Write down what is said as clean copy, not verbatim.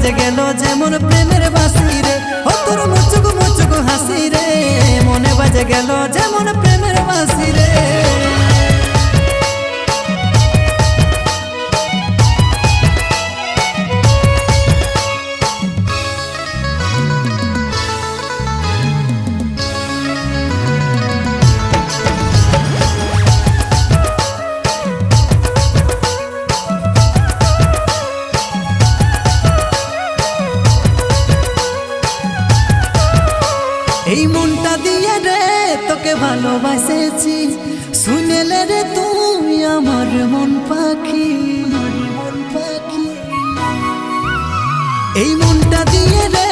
বাজে গেল যেমন প্রেমের বাঁশি রে, ও তোর মুচুক মুচুক হাসি রে, মনে বাজে গেল যেমন প্রেমের বাঁশি রে। এই মনটা দিয়ে রে তোকে ভালোবাসেছি, শুনেলে রে তুই আমার মন পাখি। এই মনটা দিয়ে রে